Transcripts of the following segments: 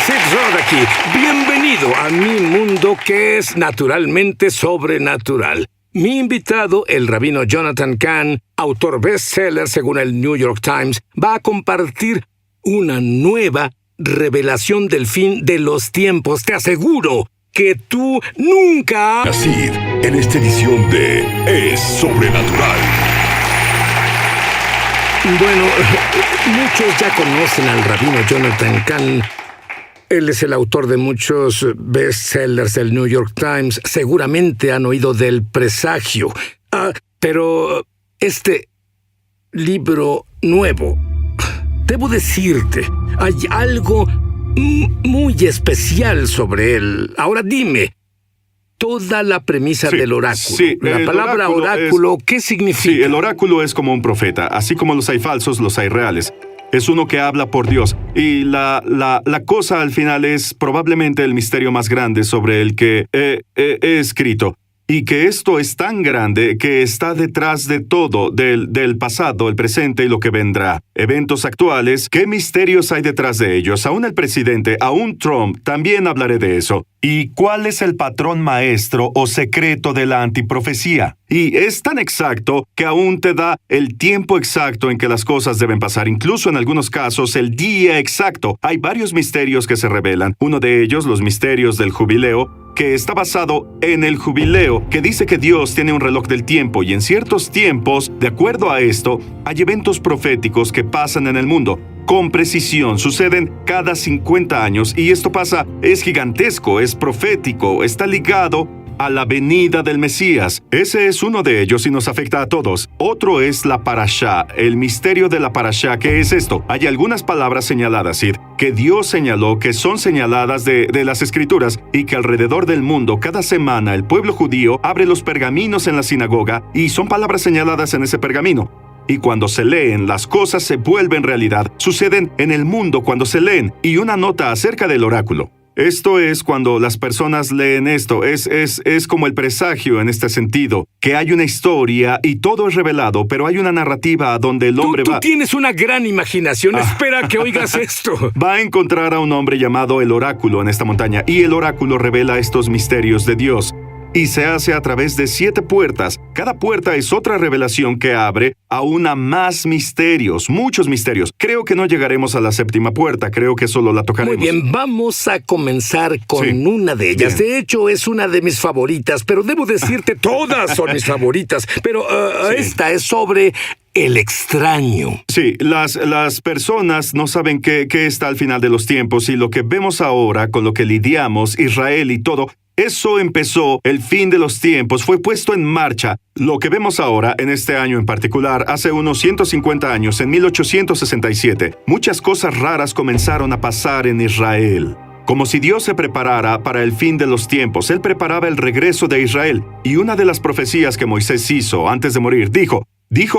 Sid Roth aquí. Bienvenido a mi mundo que es naturalmente sobrenatural. Mi invitado, el rabino Jonathan Cahn, autor bestseller según el New York Times, va a compartir una nueva revelación del fin de los tiempos. Te aseguro que tú nunca... Sid, en esta edición de Es Sobrenatural. Bueno, muchos ya conocen al rabino Jonathan Cahn. Él es el autor de muchos bestsellers del New York Times. Seguramente han oído del presagio. Pero este libro nuevo, debo decirte, hay algo muy especial sobre él. Ahora dime, toda la premisa del oráculo. Sí, la palabra oráculo, ¿qué significa? Sí, el oráculo es como un profeta. Así como los hay falsos, los hay reales. Es uno que habla por Dios. Y la cosa al final es probablemente el misterio más grande sobre el que he escrito. Y que esto es tan grande que está detrás de todo, del pasado, el presente y lo que vendrá. Eventos actuales, ¿qué misterios hay detrás de ellos? Aún el presidente, aún Trump, también hablaré de eso. ¿Y cuál es el patrón maestro o secreto de la antiprofecía? Y es tan exacto que aún te da el tiempo exacto en que las cosas deben pasar, incluso en algunos casos el día exacto. Hay varios misterios que se revelan. Uno de ellos, los misterios del jubileo, que está basado en el jubileo, que dice que Dios tiene un reloj del tiempo y en ciertos tiempos, de acuerdo a esto, hay eventos proféticos que pasan en el mundo. Con precisión, suceden cada 50 años y esto pasa, es gigantesco, es profético, está ligado a la venida del Mesías. Ese es uno de ellos y nos afecta a todos. Otro es la parashá, el misterio de la parashá. ¿Qué es esto? Hay algunas palabras señaladas, Sid, que Dios señaló que son señaladas de las Escrituras y que alrededor del mundo, cada semana, el pueblo judío abre los pergaminos en la sinagoga y son palabras señaladas en ese pergamino. Y cuando se leen, las cosas se vuelven realidad. Suceden en el mundo cuando se leen. Y una nota acerca del oráculo. Esto es cuando las personas leen esto, es como el presagio en este sentido, que hay una historia y todo es revelado, pero hay una narrativa donde el hombre va... Tú tienes una gran imaginación, espera que oigas esto. Va a encontrar a un hombre llamado el oráculo en esta montaña, y el oráculo revela estos misterios de Dios. Y se hace a través de 7 puertas. Cada puerta es otra revelación que abre aún a más misterios, muchos misterios. Creo que no llegaremos a la 7ª puerta, creo que solo la tocaremos. Muy bien, vamos a comenzar con una de ellas. Bien. De hecho, es una de mis favoritas, pero debo decirte, todas son mis favoritas. Pero esta es sobre el extraño. Sí, las personas no saben qué está al final de los tiempos y lo que vemos ahora, con lo que lidiamos, Israel y todo, eso empezó, el fin de los tiempos, fue puesto en marcha. Lo que vemos ahora, en este año en particular, hace unos 150 años, en 1867, muchas cosas raras comenzaron a pasar en Israel. Como si Dios se preparara para el fin de los tiempos, Él preparaba el regreso de Israel. Y una de las profecías que Moisés hizo antes de morir, dijo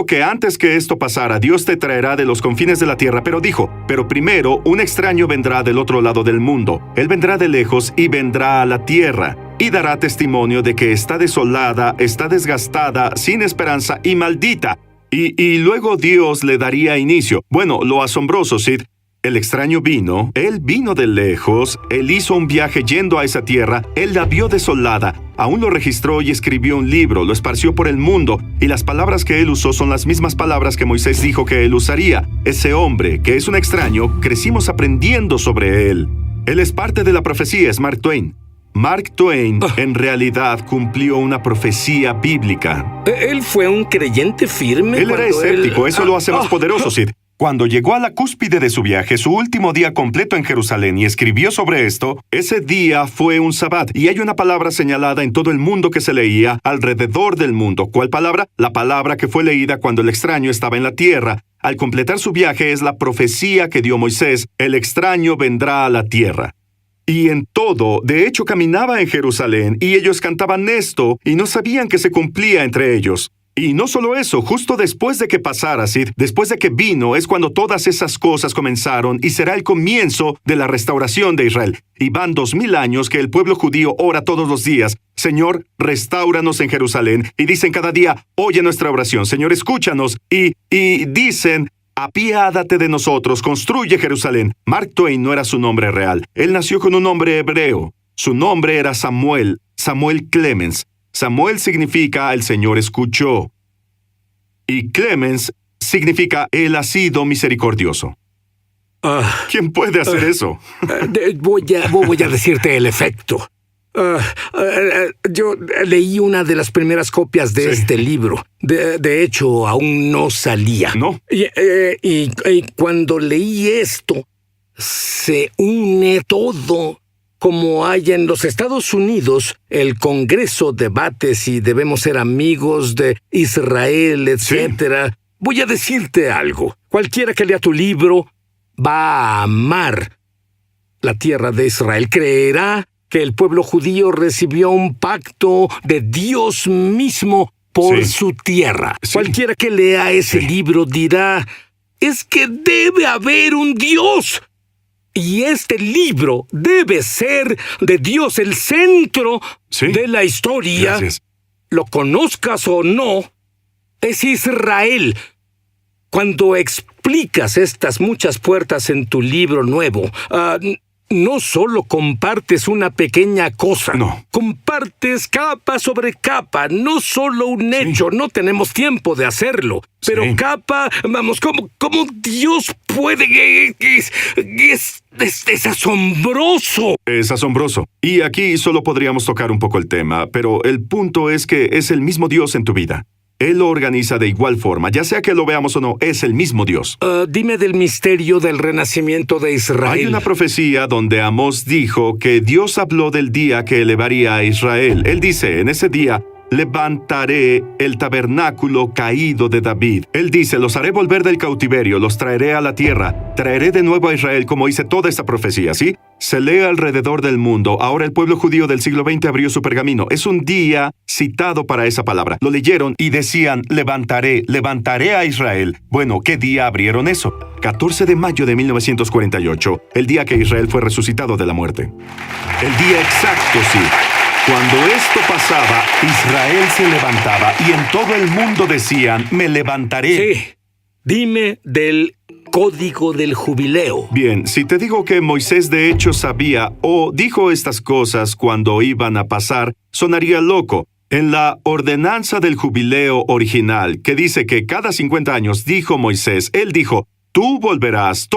que antes que esto pasara, Dios te traerá de los confines de la tierra, pero primero un extraño vendrá del otro lado del mundo. Él vendrá de lejos y vendrá a la tierra, y dará testimonio de que está desolada, está desgastada, sin esperanza y maldita. Y luego Dios le daría inicio. Bueno, lo asombroso, Sid, el extraño vino, él vino de lejos, él hizo un viaje yendo a esa tierra, él la vio desolada, aún lo registró y escribió un libro, lo esparció por el mundo, y las palabras que él usó son las mismas palabras que Moisés dijo que él usaría. Ese hombre, que es un extraño, crecimos aprendiendo sobre él. Él es parte de la profecía, es Mark Twain. Mark Twain, en realidad, cumplió una profecía bíblica. Él fue un creyente firme. Él era escéptico, eso lo hace más poderoso, Sid. Cuando llegó a la cúspide de su viaje, su último día completo en Jerusalén, y escribió sobre esto, ese día fue un sabbat, y hay una palabra señalada en todo el mundo que se leía alrededor del mundo. ¿Cuál palabra? La palabra que fue leída cuando el extraño estaba en la tierra. Al completar su viaje es la profecía que dio Moisés: el extraño vendrá a la tierra. Y en todo, de hecho, caminaba en Jerusalén, y ellos cantaban esto, y no sabían que se cumplía entre ellos. Y no solo eso, justo después de que pasara, Sid, después de que vino, es cuando todas esas cosas comenzaron y será el comienzo de la restauración de Israel. Y van 2000 años que el pueblo judío ora todos los días: Señor, restáuranos en Jerusalén. Y dicen cada día: oye nuestra oración, Señor, escúchanos. Y dicen: apiádate de nosotros, construye Jerusalén. Mark Twain no era su nombre real. Él nació con un nombre hebreo. Su nombre era Samuel Clemens. Samuel significa el Señor escuchó. Y Clemens significa Él ha sido misericordioso. ¿Quién puede hacer eso? Voy a decirte el efecto. Yo leí una de las primeras copias de este libro. De hecho, aún no salía. ¿No? Y cuando leí esto, se une todo. Como hay en los Estados Unidos, el Congreso debate si debemos ser amigos de Israel, etc. Sí. Voy a decirte algo. Cualquiera que lea tu libro va a amar la tierra de Israel. Creerá que el pueblo judío recibió un pacto de Dios mismo por su tierra. Sí. Cualquiera que lea ese libro dirá, es que debe haber un Dios. Y este libro debe ser de Dios el centro de la historia. Gracias. Lo conozcas o no, es Israel. Cuando explicas estas muchas puertas en tu libro nuevo, no solo compartes una pequeña cosa. No. Compartes capa sobre capa, no solo un hecho. No tenemos tiempo de hacerlo. Pero capa, vamos, ¿cómo Dios puede? Es asombroso. Es asombroso. Y aquí solo podríamos tocar un poco el tema, pero el punto es que es el mismo Dios en tu vida. Él lo organiza de igual forma, ya sea que lo veamos o no, es el mismo Dios. Dime del misterio del renacimiento de Israel. Hay una profecía donde Amós dijo que Dios habló del día que elevaría a Israel. Él dice, en ese día levantaré el tabernáculo caído de David. Él dice, los haré volver del cautiverio, los traeré a la tierra, traeré de nuevo a Israel, como dice toda esta profecía, ¿sí? Se lee alrededor del mundo. Ahora el pueblo judío del siglo XX abrió su pergamino. Es un día citado para esa palabra. Lo leyeron y decían, levantaré a Israel. Bueno, ¿qué día abrieron eso? 14 de mayo de 1948, el día que Israel fue resucitado de la muerte. El día exacto, sí. Cuando esto pasaba, Israel se levantaba y en todo el mundo decían, me levantaré. Sí. Dime del Código del Jubileo. Bien, si te digo que Moisés de hecho sabía o dijo estas cosas cuando iban a pasar, sonaría loco. En la ordenanza del jubileo original, que dice que cada 50 años, dijo Moisés, él dijo, tú volverás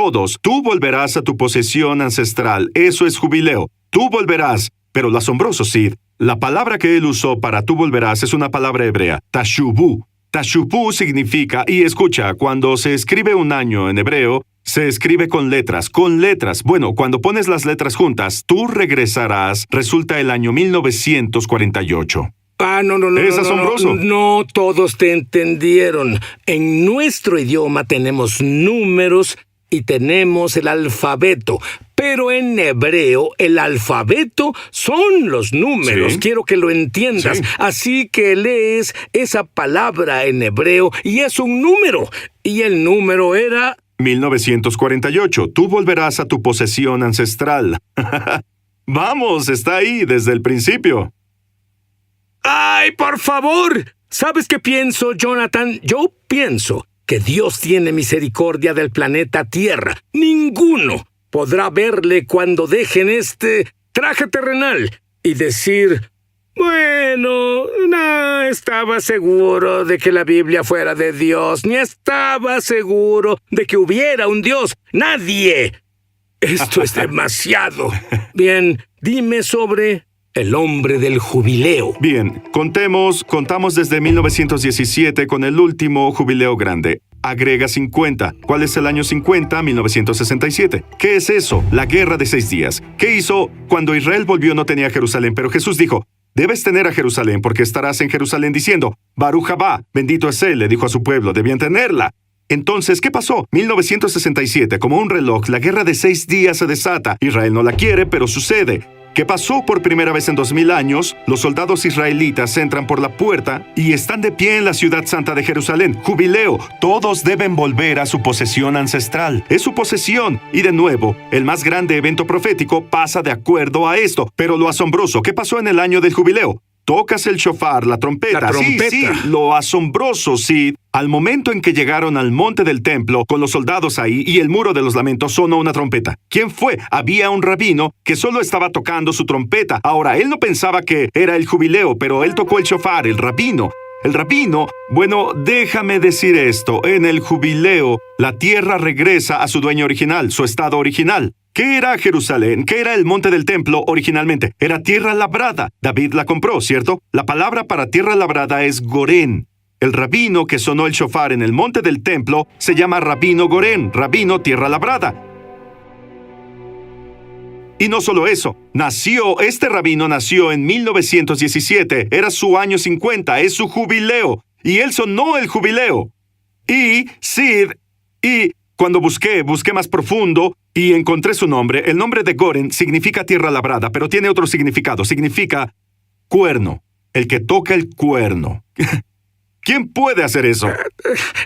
a tu posesión ancestral. Eso es jubileo. Tú volverás. Pero lo asombroso, Sid, la palabra que él usó para tú volverás es una palabra hebrea, tashubu. Tashubu significa, y escucha, cuando se escribe un año en hebreo, se escribe con letras. Bueno, cuando pones las letras juntas, tú regresarás, resulta el año 1948. No. Es asombroso. No todos te entendieron. En nuestro idioma tenemos números y tenemos el alfabeto. Pero en hebreo, el alfabeto son los números. Sí. Quiero que lo entiendas. Sí. Así que lees esa palabra en hebreo y es un número. Y el número era 1948. Tú volverás a tu posesión ancestral. Vamos, está ahí desde el principio. ¡Ay, por favor! ¿Sabes qué pienso, Jonathan? Yo pienso que Dios tiene misericordia del planeta Tierra. Ninguno podrá verle cuando dejen este traje terrenal y decir, bueno, no estaba seguro de que la Biblia fuera de Dios, ni estaba seguro de que hubiera un Dios. ¡Nadie! Esto es demasiado. Bien, dime sobre el hombre del jubileo. Bien, contamos desde 1917 con el último jubileo grande. Agrega 50. ¿Cuál es el año 50? 1967. ¿Qué es eso? La guerra de 6 días. ¿Qué hizo? Cuando Israel volvió no tenía Jerusalén, pero Jesús dijo, debes tener a Jerusalén porque estarás en Jerusalén diciendo, Baruch Haba, bendito es él, le dijo a su pueblo, debían tenerla. Entonces, ¿qué pasó? 1967, como un reloj, la guerra de 6 días se desata. Israel no la quiere, pero sucede. ¿Qué pasó por primera vez en 2000 años? Los soldados israelitas entran por la puerta y están de pie en la ciudad santa de Jerusalén. Jubileo. Todos deben volver a su posesión ancestral. Es su posesión. Y de nuevo, el más grande evento profético pasa de acuerdo a esto. Pero lo asombroso, ¿qué pasó en el año del jubileo? tocas el shofar, la trompeta. La trompeta. Sí, lo asombroso, Sid. Al momento en que llegaron al monte del templo, con los soldados ahí y el muro de los lamentos, sonó una trompeta. ¿Quién fue? Había un rabino que solo estaba tocando su trompeta. Ahora, él no pensaba que era el jubileo, pero él tocó el shofar, el rabino. El rabino, bueno, déjame decir esto, en el jubileo, la tierra regresa a su dueño original, su estado original. ¿Qué era Jerusalén? ¿Qué era el monte del templo originalmente? Era tierra labrada. David la compró, ¿cierto? La palabra para tierra labrada es Gorén. El rabino que sonó el shofar en el monte del templo se llama Rabino Gorén, rabino tierra labrada. Y no solo eso, este rabino nació en 1917, era su año 50, es su jubileo, y él sonó el jubileo. Y Sid, cuando busqué más profundo y encontré su nombre, el nombre de Goren significa tierra labrada, pero tiene otro significado, significa cuerno, el que toca el cuerno. ¿Quién puede hacer eso?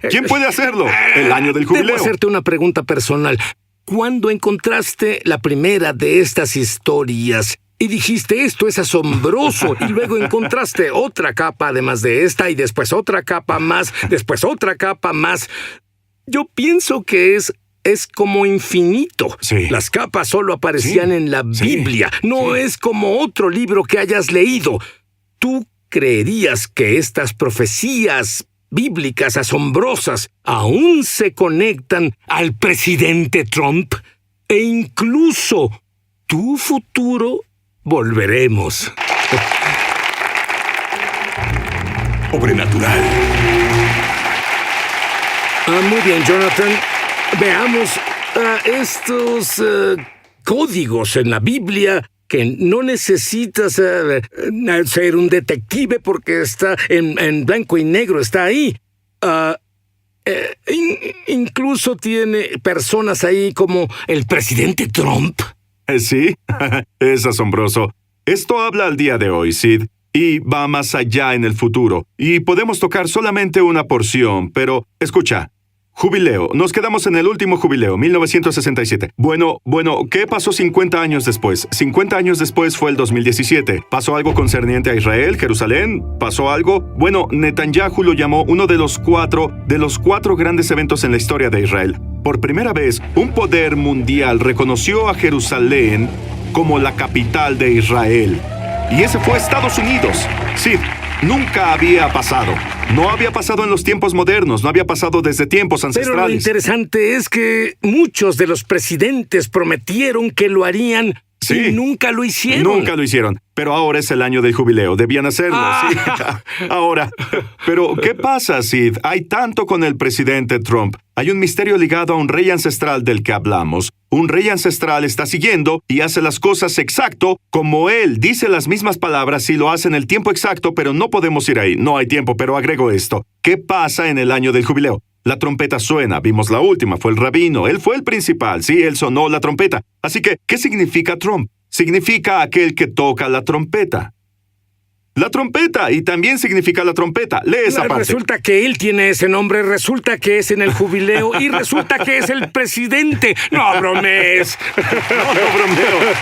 ¿Quién puede hacerlo? El año del jubileo. Debo hacerte una pregunta personal. ¿Cuándo encontraste la primera de estas historias y dijiste esto es asombroso y luego encontraste otra capa además de esta y después otra capa más, después otra capa más? Yo pienso que es como infinito. Sí. Las capas solo aparecían en la Biblia. No es como otro libro que hayas leído. ¿Tú creerías que estas profecías bíblicas asombrosas aún se conectan al presidente Trump? E incluso tu futuro volveremos. Sobrenatural. Muy bien, Jonathan. Veamos estos códigos en la Biblia que no necesitas ser un detective porque está en blanco y negro, está ahí. Incluso tiene personas ahí como el presidente Trump. Sí, es asombroso. Esto habla al día de hoy, Sid, y va más allá en el futuro. Y podemos tocar solamente una porción, pero escucha. Jubileo. Nos quedamos en el último jubileo, 1967. Bueno, ¿qué pasó 50 años después? 50 años después fue el 2017. ¿Pasó algo concerniente a Israel, Jerusalén? ¿Pasó algo? Bueno, Netanyahu lo llamó uno de los cuatro grandes eventos en la historia de Israel. Por primera vez, un poder mundial reconoció a Jerusalén como la capital de Israel. Y ese fue Estados Unidos. Sí. Nunca había pasado. No había pasado en los tiempos modernos, no había pasado desde tiempos ancestrales. Pero lo interesante es que muchos de los presidentes prometieron que lo harían y nunca lo hicieron. Nunca lo hicieron. Pero ahora es el año del jubileo. Debían hacerlo, sí. Ahora. Pero, ¿qué pasa, Sid? Hay tanto con el presidente Trump. Hay un misterio ligado a un rey ancestral del que hablamos. Un rey ancestral está siguiendo y hace las cosas exacto como él. Dice las mismas palabras y lo hace en el tiempo exacto, pero no podemos ir ahí. No hay tiempo, pero agrego esto. ¿Qué pasa en el año del jubileo? La trompeta suena. Vimos la última. Fue el rabino. Él fue el principal. Sí, él sonó la trompeta. Así que, ¿qué significa Trump? Significa aquel que toca la trompeta. La trompeta, y también significa la trompeta. Lee esa parte. Resulta que él tiene ese nombre, resulta que es en el jubileo y resulta que es el presidente. ¡No bromees! No bromeo.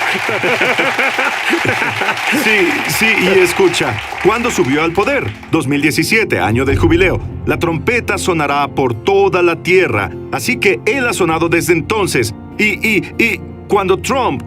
Sí, y escucha. ¿Cuándo subió al poder? 2017, año del jubileo. La trompeta sonará por toda la tierra. Así que él ha sonado desde entonces. Y cuando Trump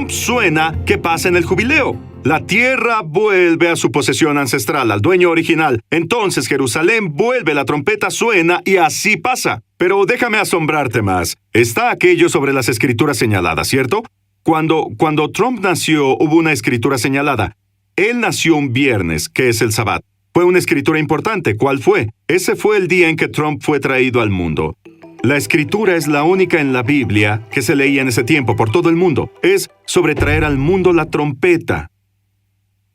suena, ¿qué pasa en el jubileo? La tierra vuelve a su posesión ancestral, al dueño original. Entonces Jerusalén vuelve, la trompeta suena y así pasa. Pero déjame asombrarte más. Está aquello sobre las escrituras señaladas, ¿cierto? Cuando Trump nació, hubo una escritura señalada. Él nació un viernes, que es el Sabbat. Fue una escritura importante. ¿Cuál fue? Ese fue el día en que Trump fue traído al mundo. La escritura es la única en la Biblia que se leía en ese tiempo por todo el mundo. Es sobre traer al mundo la trompeta.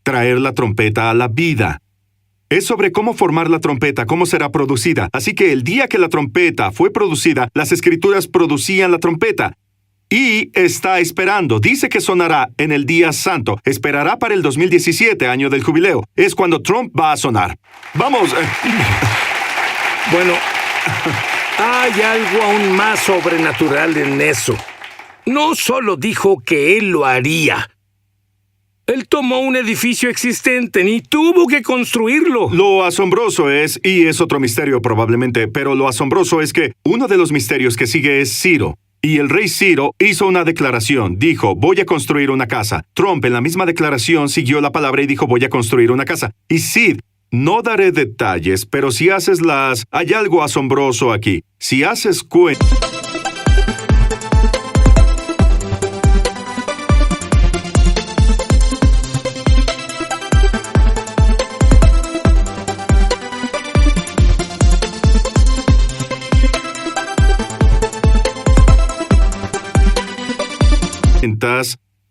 Traer la trompeta a la vida. Es sobre cómo formar la trompeta, cómo será producida. Así que el día que la trompeta fue producida, las escrituras producían la trompeta. Y está esperando. Dice que sonará en el día santo. Esperará para el 2017, año del jubileo. Es cuando Trump va a sonar. ¡Vamos! Bueno, hay algo aún más sobrenatural en eso. No solo dijo que él lo haría. Él tomó un edificio existente, ni tuvo que construirlo. Lo asombroso es, y es otro misterio probablemente, pero lo asombroso es que uno de los misterios que sigue es Ciro. Y el rey Ciro hizo una declaración, dijo, voy a construir una casa. Trump en la misma declaración siguió la palabra y dijo, voy a construir una casa. Y Sid, no daré detalles, pero si haces hay algo asombroso aquí. Si haces cuenta...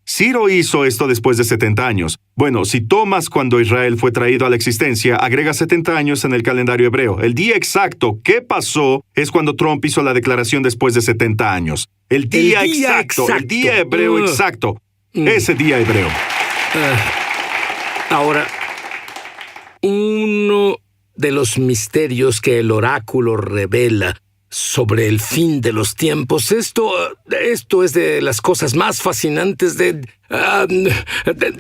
Ciro hizo esto después de 70 años. Bueno, si tomas cuando Israel fue traído a la existencia, agrega 70 años en el calendario hebreo. El día exacto que pasó es cuando Trump hizo la declaración después de 70 años. El día exacto, el día hebreo exacto. Ese día hebreo. Ahora, uno de los misterios que el oráculo revela sobre el fin de los tiempos. Esto es de las cosas más fascinantes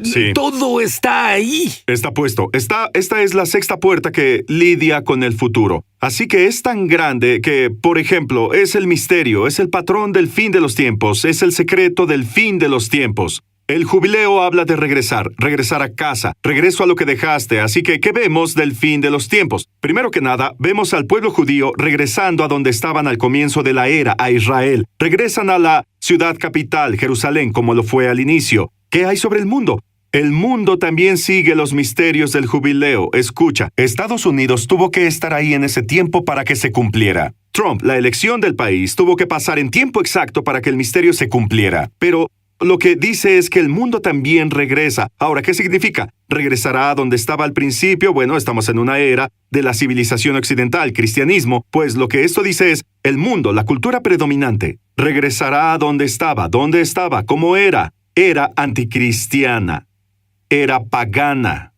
Sí. Todo está ahí. Está puesto. Esta es la sexta puerta que lidia con el futuro. Así que es tan grande que, por ejemplo, es el misterio, es el patrón del fin de los tiempos, es el secreto del fin de los tiempos. El jubileo habla de regresar a casa, regreso a lo que dejaste. Así que, ¿qué vemos del fin de los tiempos? Primero que nada, vemos al pueblo judío regresando a donde estaban al comienzo de la era, a Israel. Regresan a la ciudad capital, Jerusalén, como lo fue al inicio. ¿Qué hay sobre el mundo? El mundo también sigue los misterios del jubileo. Escucha, Estados Unidos tuvo que estar ahí en ese tiempo para que se cumpliera. Trump, la elección del país, tuvo que pasar en tiempo exacto para que el misterio se cumpliera. Pero lo que dice es que el mundo también regresa. Ahora, ¿qué significa? ¿Regresará a donde estaba al principio? Bueno, estamos en una era de la civilización occidental, cristianismo. Pues lo que esto dice es, el mundo, la cultura predominante, regresará a donde estaba. ¿Dónde estaba? ¿Cómo era? Era anticristiana. Era pagana.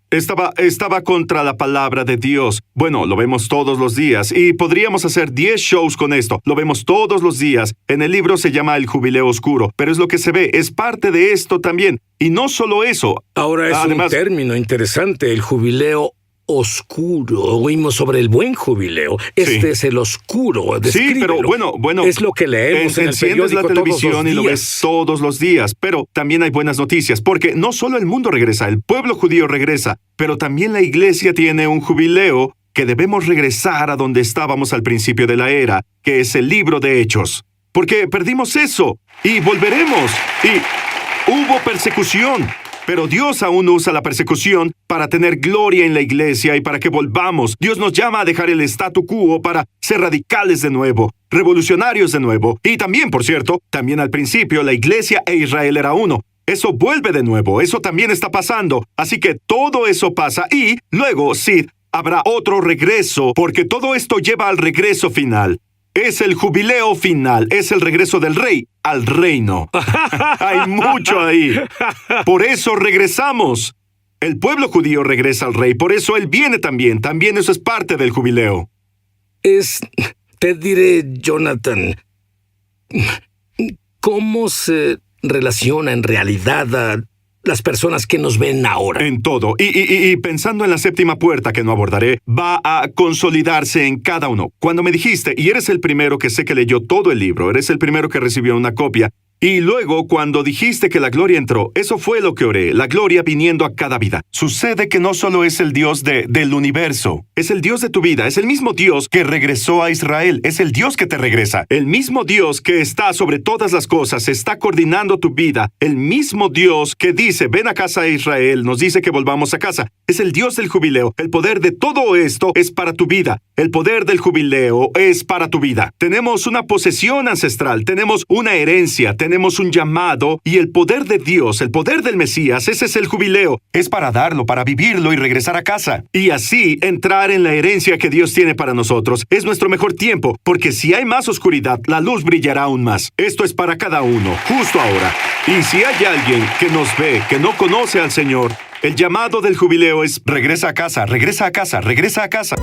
Estaba contra la palabra de Dios. Bueno, lo vemos todos los días y podríamos hacer 10 shows con esto. Lo vemos todos los días. En el libro se llama El Jubileo Oscuro, pero es lo que se ve, es parte de esto también. Y no solo eso. Ahora es un término interesante, el jubileo oscuro. Oímos sobre el buen jubileo. Este es el oscuro. Sí, pero bueno. Es lo que leemos en el periódico la televisión todos los días. Y lo ves todos los días. Pero también hay buenas noticias, porque no solo el mundo regresa, el pueblo judío regresa, pero también la iglesia tiene un jubileo que debemos regresar a donde estábamos al principio de la era, que es el libro de Hechos. Porque perdimos eso y volveremos. Y hubo persecución. Pero Dios aún usa la persecución para tener gloria en la iglesia y para que volvamos. Dios nos llama a dejar el statu quo para ser radicales de nuevo, revolucionarios de nuevo. Y también, por cierto, también al principio la iglesia e Israel era uno. Eso vuelve de nuevo, eso también está pasando. Así que todo eso pasa y luego, sí, habrá otro regreso, porque todo esto lleva al regreso final. Es el jubileo final, es el regreso del rey al reino. Hay mucho ahí. Por eso regresamos. El pueblo judío regresa al rey, por eso él viene también. También eso es parte del jubileo. Te diré, Jonathan, ¿cómo se relaciona en realidad a las personas que nos ven ahora? En todo. Y pensando en la séptima puerta que no abordaré, va a consolidarse en cada uno. Cuando me dijiste, y eres el primero que sé que leyó todo el libro, eres el primero que recibió una copia, y luego cuando dijiste que la gloria entró, eso fue lo que oré, la gloria viniendo a cada vida. Sucede que no solo es el Dios del universo, es el Dios de tu vida, es el mismo Dios que regresó a Israel, es el Dios que te regresa, el mismo Dios que está sobre todas las cosas, está coordinando tu vida, el mismo Dios que dice, ven a casa de Israel, nos dice que volvamos a casa, es el Dios del jubileo. El poder de todo esto es para tu vida, el poder del jubileo es para tu vida. Tenemos una posesión ancestral, tenemos una herencia, tenemos un llamado y el poder de Dios, el poder del Mesías, ese es el jubileo. Es para darlo, para vivirlo y regresar a casa. Y así entrar en la herencia que Dios tiene para nosotros. Es nuestro mejor tiempo, porque si hay más oscuridad, la luz brillará aún más. Esto es para cada uno, justo ahora. Y si hay alguien que nos ve, que no conoce al Señor, el llamado del jubileo es regresa a casa, regresa a casa, regresa a casa.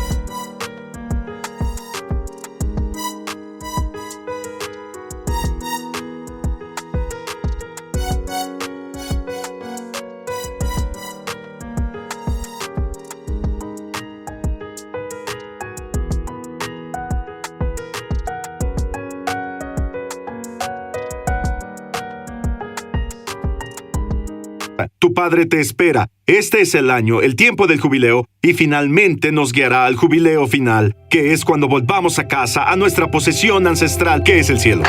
Tu Padre te espera. Este es el año, el tiempo del jubileo, y finalmente nos guiará al jubileo final, que es cuando volvamos a casa, a nuestra posesión ancestral, que es el cielo.